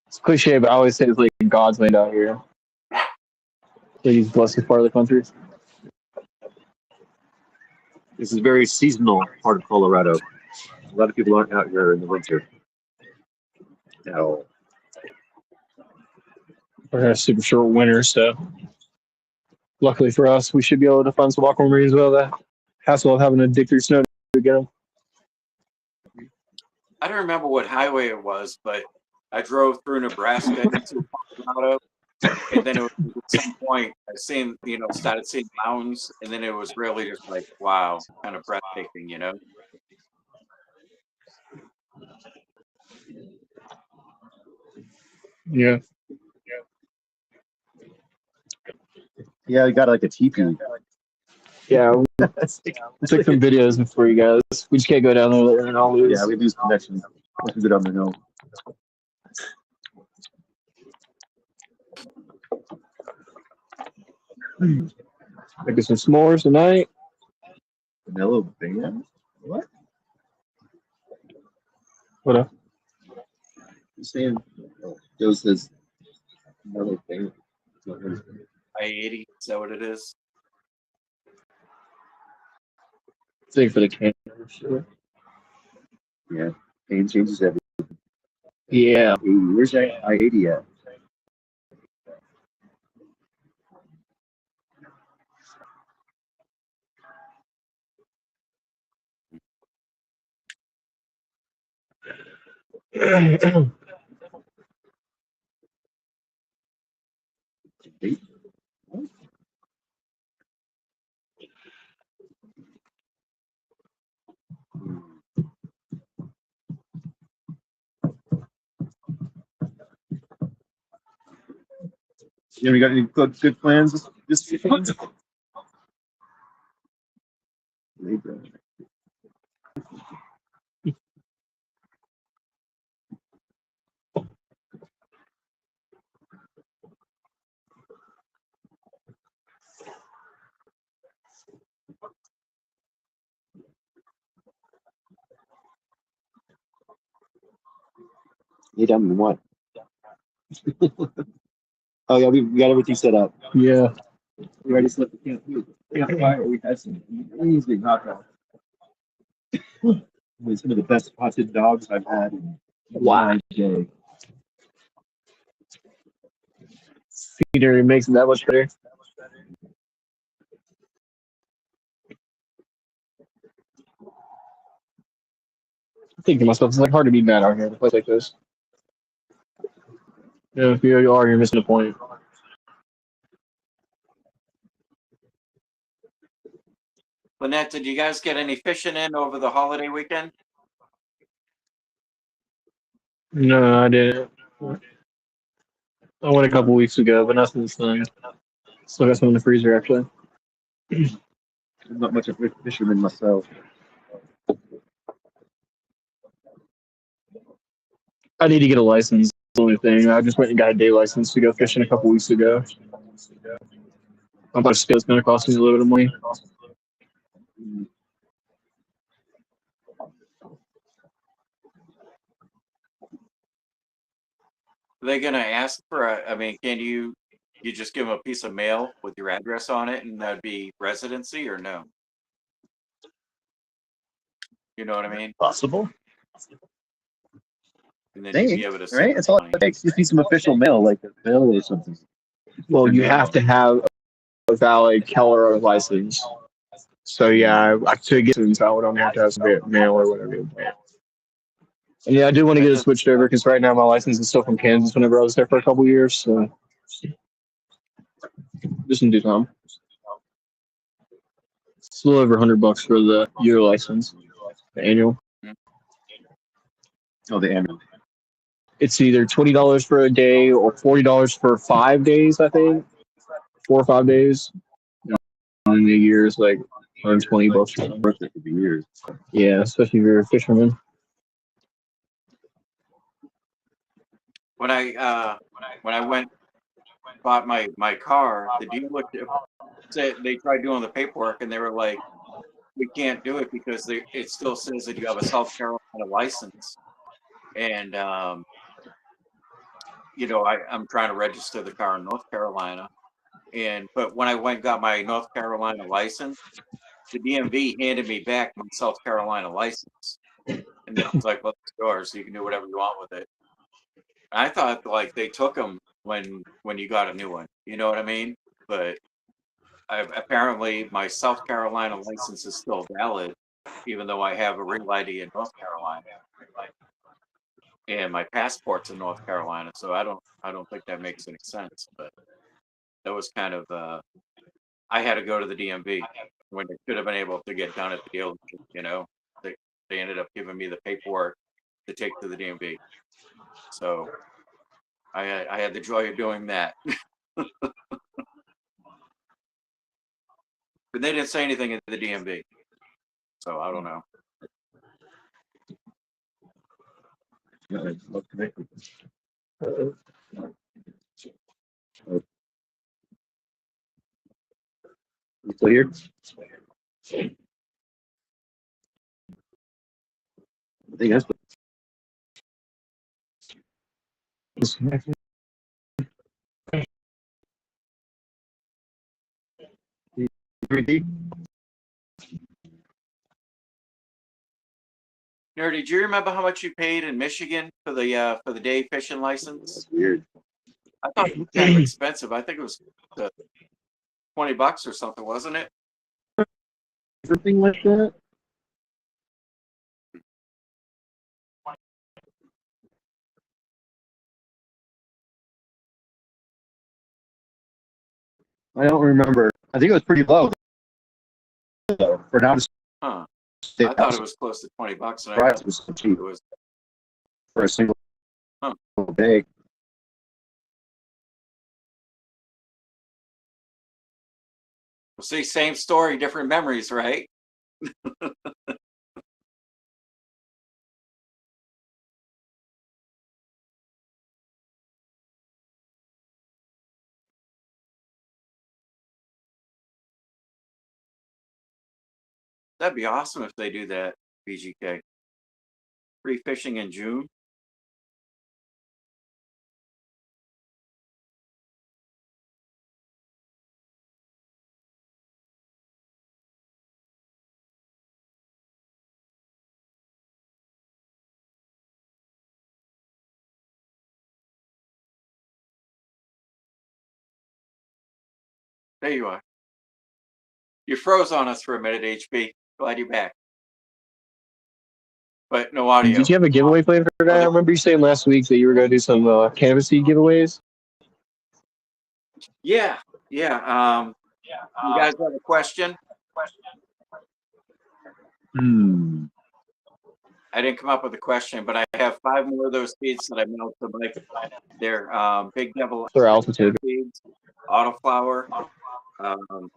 It's cliche, but I always say it's like God's land out here. Please bless this part of the country. This is a very seasonal part of Colorado. A lot of people aren't out here in the winter at all. We're in a super short winter, so luckily for us, we should be able to find some aquamarine as well. The hassle of having to dig through snow to get them. I don't remember what highway it was, but I drove through Nebraska into Colorado, and then at some point I started seeing mountains, and then it was really just like, wow, kind of breathtaking, you know? Yeah. Yeah, we got like a teepee. Yeah, we took some videos for you guys. We just can't go down there and all lose. Yeah, we lose connection. Once we get on the hill. Making some s'mores tonight. Vanilla band? What? What up? You saying? Oh, Joe says vanilla band. I-80, is that what it is? Thank you for the camera. Sure. Yeah, pain changes everything. Yeah. Ooh, where's that I-80 at? Yeah, we got any good plans this weekend? Libra. You done with what? Oh yeah, we got everything set up. Yeah. We already set the campfire. We had some amazing hot dogs. Some of the best potted dogs I've had in Wow. my day. Scenery makes it that much better. I'm thinking to myself, it's like hard to be mad out here in a place like this. Yeah, if you are, you're missing the point. Lynette, did you guys get any fishing in over the holiday weekend? No, I didn't. I went a couple weeks ago, but nothing's done. Still got some in the freezer, actually. I'm not much of a fisherman myself. I need to get a license. That's the only thing. I just went and got a day license to go fishing a couple weeks ago. I'm about to spend. It's going to cost me a little bit of money. Are they gonna ask for I mean, can you just give them a piece of mail with your address on it and that'd be residency or no? You know what I mean? Possible. And then you'd Dang, be able to send right? That's all money. it takes. Just need some official mail, like a bill or something. Well, you have to have a valid Keller license. So, yeah, to get some valid, I'm going to have to have some mail or whatever. And yeah, I do want to That get it doesn't switched over because right now my license is still from Kansas whenever I was there for a couple years. So, just in due time. It's a little over $100 for the year license, the annual. Oh, the annual. It's either $20 for a day or $40 for 5 days, I think, 4 or 5 days. And the year is like $120. Worth it for the years. Yeah, especially if you're a fisherman. when I went bought my car, the dealer said they tried doing the paperwork and they were like, we can't do it because it still says that you have a South Carolina license. And I'm trying to register the car in North Carolina. But when I went and got my North Carolina license, the DMV handed me back my South Carolina license. And then it's like, well, it's yours, so you can do whatever you want with it. I thought like they took them when you got a new one. You know what I mean? But apparently my South Carolina license is still valid, even though I have a real ID in North Carolina, and my passport's in North Carolina. So I don't think that makes any sense. But that was kind of I had to go to the DMV when it should have been able to get done at the dealership. They ended up giving me the paperwork to take to the DMV. So I had the joy of doing that. But they didn't say anything at the DMV, so I don't know. Yeah, love connected. You still here? I think that's pretty deep. Nerdy, do you remember how much you paid in Michigan for the day fishing license? That's weird. I thought it was kind of expensive. I think it was $20 or something, wasn't it? Something like that. I don't remember. I think it was pretty low though. For now to Huh. stay I thought it was close to $20, and I surprised thought it was so cheap it was. for a single Huh. day. Well, see, same story, different memories, right? That'd be awesome if they do that, BGK. Free fishing in June. There you are. You froze on us for a minute, HB. Glad you're back. But no audio. Did you have a giveaway plan for that? I remember you saying last week that you were going to do some cannabis seed giveaways. Yeah. You guys have a question? I didn't come up with a question, but I have 5 more of those seeds that I mailed to Mike. They're Big Devil For altitude. seeds, autoflower.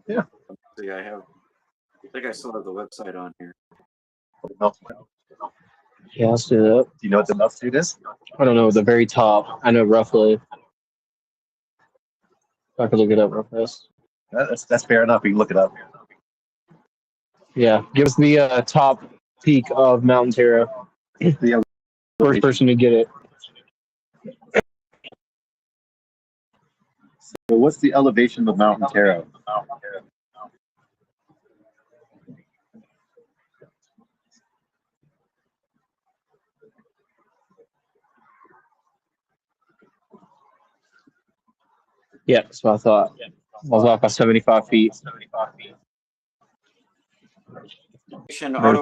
Yeah. Let's see, I think I still have the website on here. Yeah, let's do that. Do you know what the altitude is? I don't know, the very top. I know roughly. I could look it up real fast. That's fair enough. You can look it up. Yeah, give us the top peak of Mount Terra. The First person to get it. So what's the elevation of Mount Terra? Yeah, that's what I thought. I was off by 75 feet. Very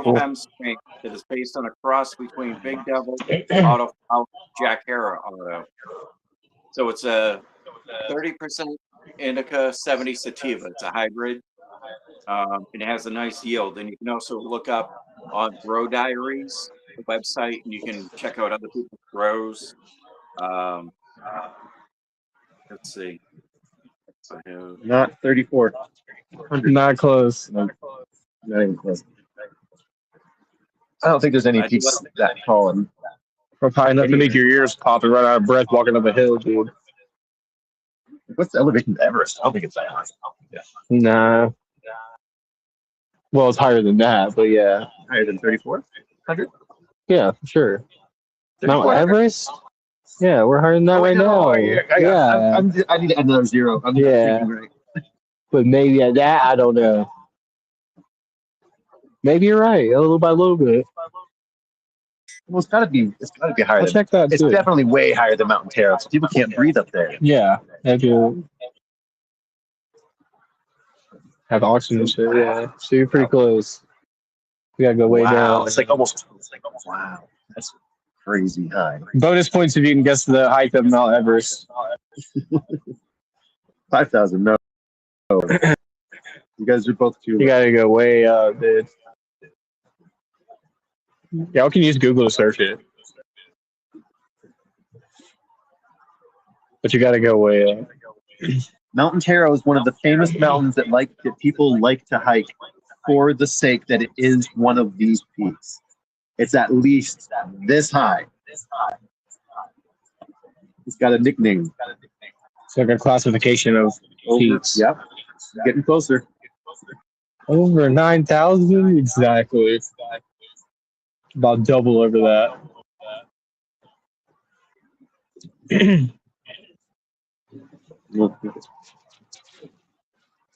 cool. AutoFem strength that is based on a cross between Big Devil, Autoflower, Jack Hara Auto. So it's a 30% indica, 70 sativa. It's a hybrid. It has a nice yield, and you can also look up on Grow Diaries, the website, and you can check out other people's grows. Let's see. So I have, Not 34. Not close. Not even close. I don't think there's any peaks that tall. And We're high enough to make your ears pop and run out of breath walking up a hill, dude. what's the elevation of Everest? I don't think it's that high. Yeah. Nah. Well, it's higher than that, but yeah. Higher than 3,400? Yeah, for sure. Mount 3,400? Everest? Yeah, we're higher than that right now. I need to add another zero. I'm not Yeah. thinking right. But maybe at that, I don't know. Maybe you're right, a little by a little bit. Well, it's gotta be higher I'll than check that it's too. definitely way higher than Mountain Terra. So people can't breathe up there. Yeah, have oxygen shit, yeah. So you're pretty close. We gotta go way Wow. down. It's like almost wow. That's crazy high. Bonus points if you can guess the height of Mount Everest. 5,000, no. You guys are both too You gotta go way up, dude. Y'all can use Google to search it. But you gotta go way up. Mountain Terra is one of the famous mountains that people like to hike for the sake that it is one of these peaks. It's at least this high. It's got a nickname. It's like a classification of peaks. Yep. Getting closer. Over 9,000? Exactly. About double over that.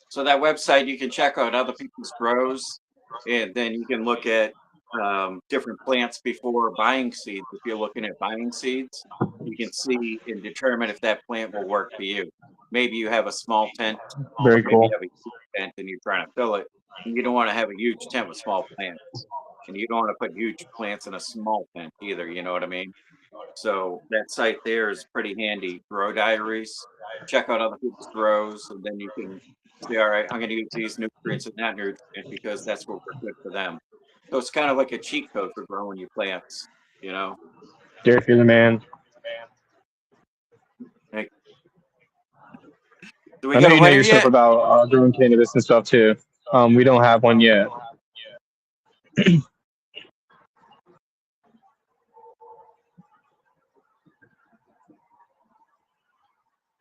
so that website, you can check out other people's grows, and then you can look at different plants before buying seeds. If you're looking at buying seeds, you can see and determine if that plant will work for you. Maybe you have a small tent, Very maybe cool. you have a huge tent and you're trying to fill it. And you don't want to have a huge tent with small plants. And you don't want to put huge plants in a small tent either, you know what I mean? So that site there is pretty handy. Grow diaries, check out other people's grows, and then you can say, all right, I'm going to use these nutrients and that nutrient because that's what works good for them. So it's kind of like a cheat code for growing your plants, you know? Derek, you're the man. Do we I know got a you know winner your stuff yet? about growing cannabis and stuff too. We don't have one yet.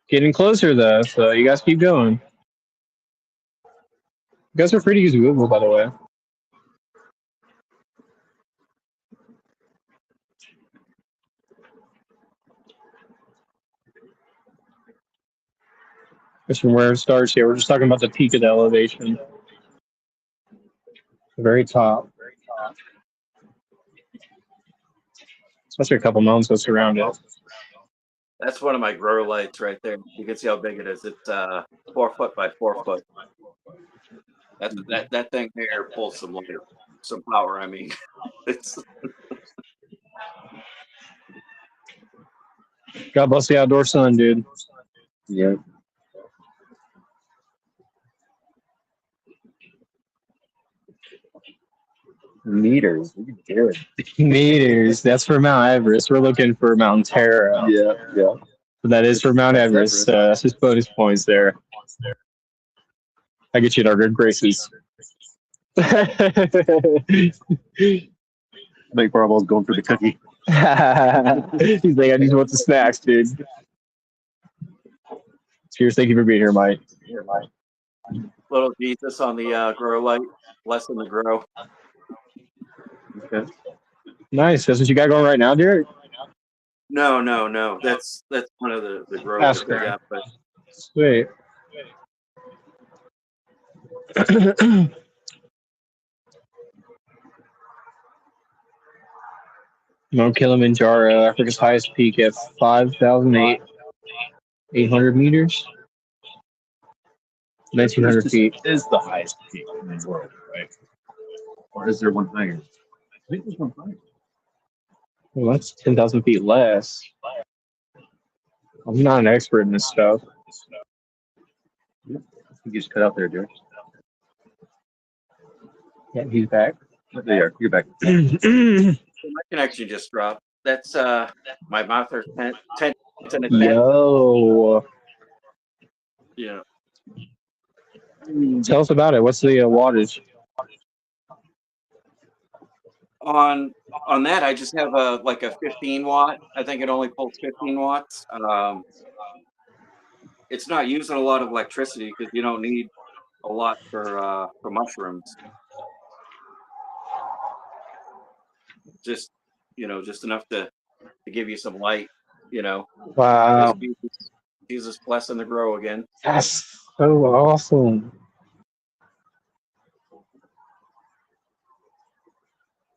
Getting closer though, so you guys keep going. You guys are free to use Google, by the way. Just from where it starts here, we're just talking about the peak of the elevation. The very top. Especially a couple mountains that surround it. That's one of my grow lights right there. You can see how big it is. It's 4 foot by 4 foot. That thing there pulls some light, some power. I mean, it's God bless the outdoor sun, dude. Yeah. Meters. What are you doing? Meters. That's for Mount Everest. We're looking for Mount Terra. Yeah, yeah. But that is for Mount That's Everest. Everest. That's just bonus points there. I get you in our good graces. Mike Barbell's going for the cookie. He's like, I just want the snacks, dude. Cheers. Thank you for being here, Mike. little Jesus on the grow light, less than the grow. Okay. Nice. That's what you got going right now, Derek? No. That's one of the grow That's lights I fair. got, but Sweet. Mount Kilimanjaro, Africa's highest peak at 5,800 meters, 1,900 feet. Is the highest peak in the world, right? Or is there one higher? I think there's one higher. Well, that's 10,000 feet less. I'm not an expert in this stuff. You just cut out there, Derek. Yeah, he's back. There, you're back. my connection just dropped. That's my Mather tent in a tent. Yo. Yeah. Tell us about it. What's the wattage? On that, I just have a 15 watt. I think it only pulls 15 watts. It's not using a lot of electricity because you don't need a lot for mushrooms. Just just enough to give you some light. Wow. Jesus blessing the grow again. That's so awesome.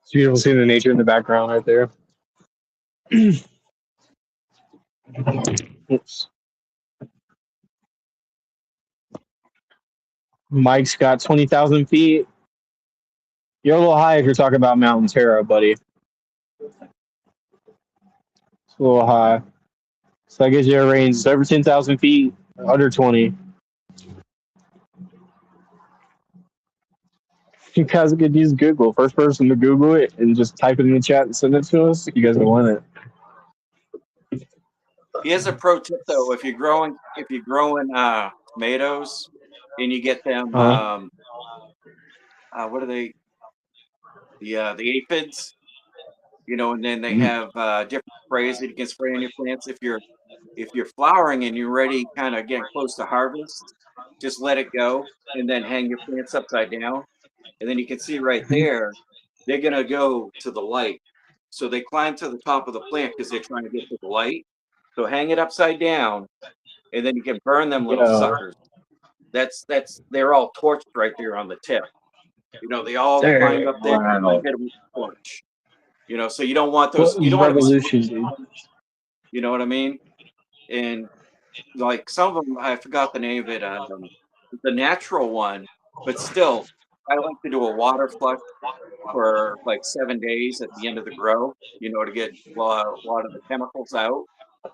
It's beautiful seeing the nature in the background right there. Oops. Mike's got 20,000 feet. You're a little high if you're talking about Mount Terra, buddy. It's a little high. So that gives you a range. It's over 10,000 feet, under 20. You guys could use Google. First person to Google it and just type it in the chat and send it to us. You guys will win it. Here's a pro tip though: if you're growing tomatoes and you get them, what are they? The aphids, and then they have different sprays that you can spray on your plants. If you're flowering and you're ready, kind of getting close to harvest, just let it go and then hang your plants upside down. And then you can see right there, they're going to go to the light. So they climb to the top of the plant because they're trying to get to the light. So hang it upside down, and then you can burn them little suckers. They're all torched right there on the tip. They all There. climbed up there and Wow. hit them with a torch. So you don't want those. You don't want to be Revolution, dude. You know what I mean? And like some of them, I forgot the name of it. The natural one, but still, I like to do a water flush for like 7 days at the end of the grow. To get a lot of the chemicals out.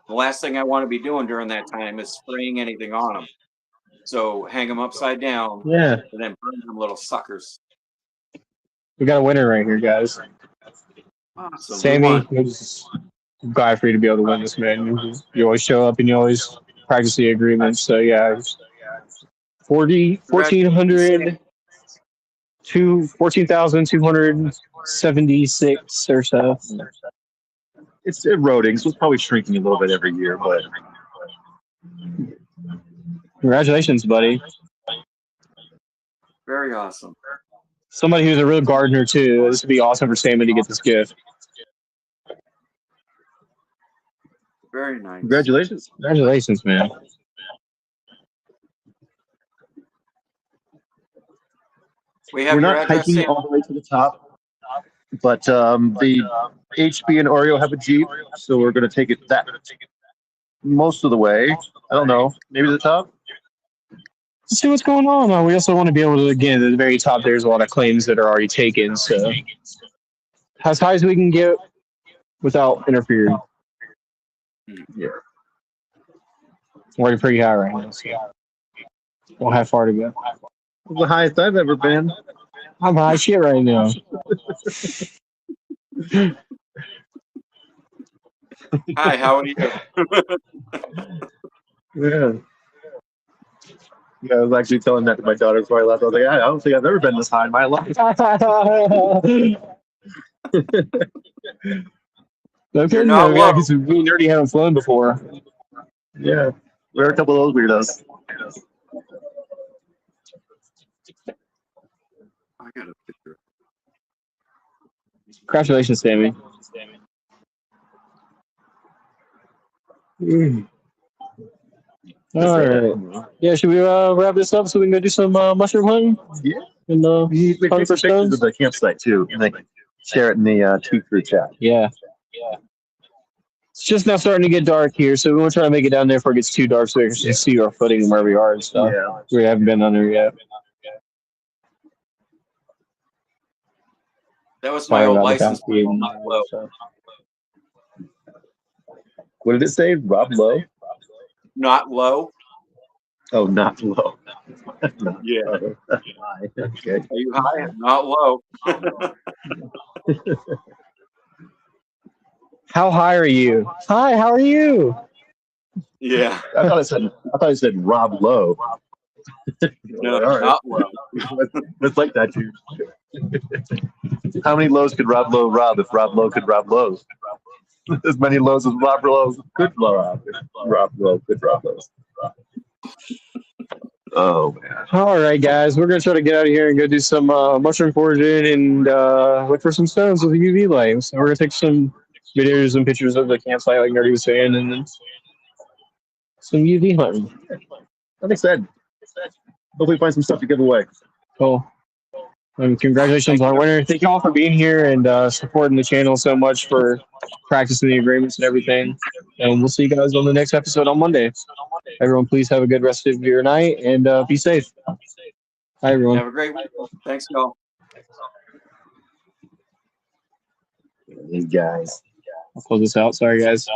The last thing I want to be doing during that time is spraying anything on them. So hang them upside down Yeah, and then burn them little suckers. we got a winner right here, guys. Awesome. Sammy, it's a guy for you to be able to win this, man. You always show up and you always practice the agreement. So yeah, 14,276 or so. It's eroding, so it's probably shrinking a little bit every year, but Congratulations, buddy. Very awesome. Somebody who's a real gardener too. This would be awesome for Sammy to get this gift. Very nice. congratulations. Congratulations, man. We have We're your not address, hiking Sam? all the way to the top, but the HB and Oreo have a Jeep, so we're going to take it most of the way. I don't know, maybe to the top. Let's see what's going on. We also want to be able to, again, at the very top, there's a lot of claims that are already taken. So as high as we can get without interfering. Yeah. We're already pretty high right now. So we'll have far to go. It's the highest I've ever been. I'm high shit right now. Hi, how are you? Yeah. Yeah, I was actually telling that to my daughter before I left. I was like, I don't think I've ever been this high in my life. Okay, You're not yeah, low. because we already haven't flown before. Yeah, we're a couple of those weirdos. I got a picture. Congratulations, Sammy. All right. Yeah, should we wrap this up so we can go do some mushroom hunting? Yeah. And We hunting take for some pictures stones? of the campsite too, and like share it in the tweet through chat. Yeah. It's just now starting to get dark here, so we want to try to make it down there before it gets too dark so we can see our footing and where we are and stuff. Yeah. We haven't been under yet. That was my Sorry old about the license past plate. few Not low. months, so. What did it say? Rob Lowe? Not low. Oh, not low. Yeah. High. Okay. Are you high? Not low. How high are you? Hi, how are you? Yeah. I thought it said Rob Lowe. No, All right. not low. It's like that, dude. How many lows could Rob Lowe rob if Rob Lowe could rob lows? As many lows as Rob Lowe could rob. Rob Lowe could rob lows. Oh man. All right, guys, we're gonna try to get out of here and go do some mushroom foraging and look for some stones with a UV light. So we're gonna take some videos and pictures of the campsite, like Nerdy was saying, and then some UV hunting. I'm excited. Hopefully find some stuff to give away. Cool. And congratulations on our winner. Thank you all for being here and supporting the channel so much for practicing the agreements and everything. And we'll see you guys on the next episode on Monday. Everyone, please have a good rest of your night and be safe. Hi, everyone. Have a great week. Thanks, y'all. These guys. I'll close this out. Sorry, guys.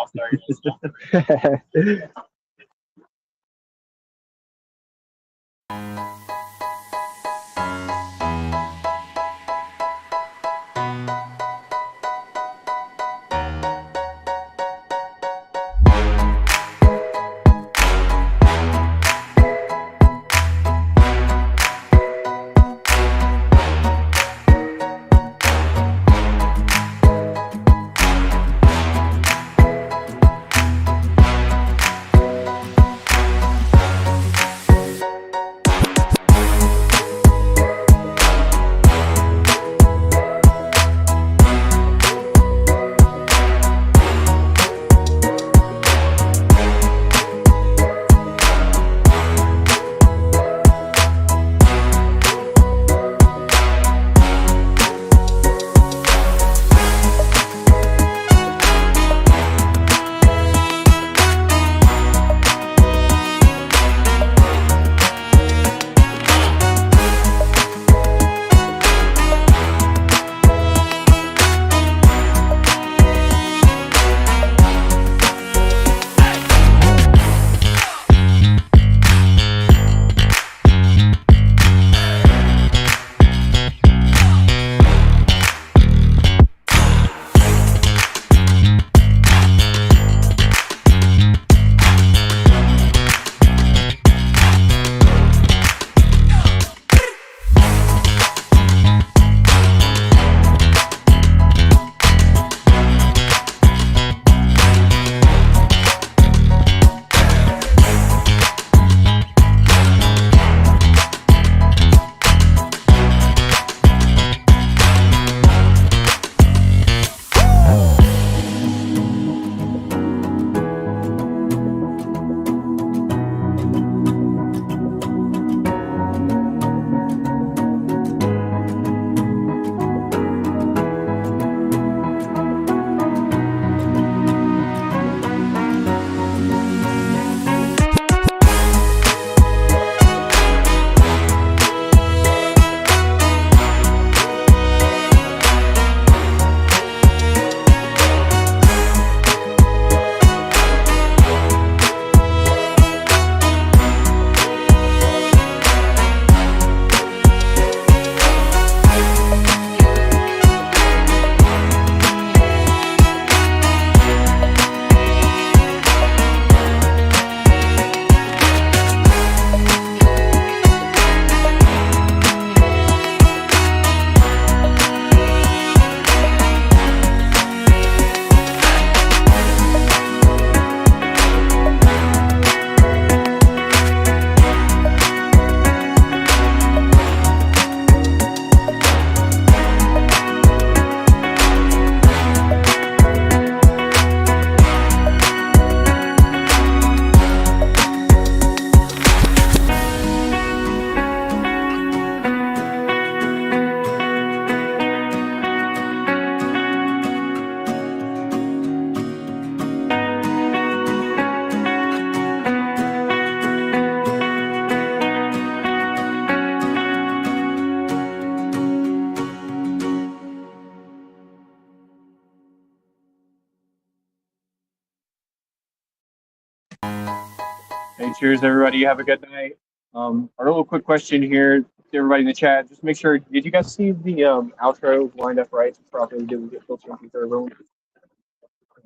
Hey, cheers, everybody. Have a good night. Our little quick question here to everybody in the chat. Just make sure, did you guys see the outro lined up right properly? Did we get filtered into the third room?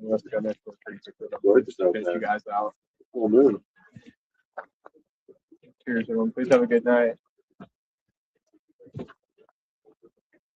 Unless we got next one, finish you guys out. Full moon. Cheers, everyone. Please have a good night.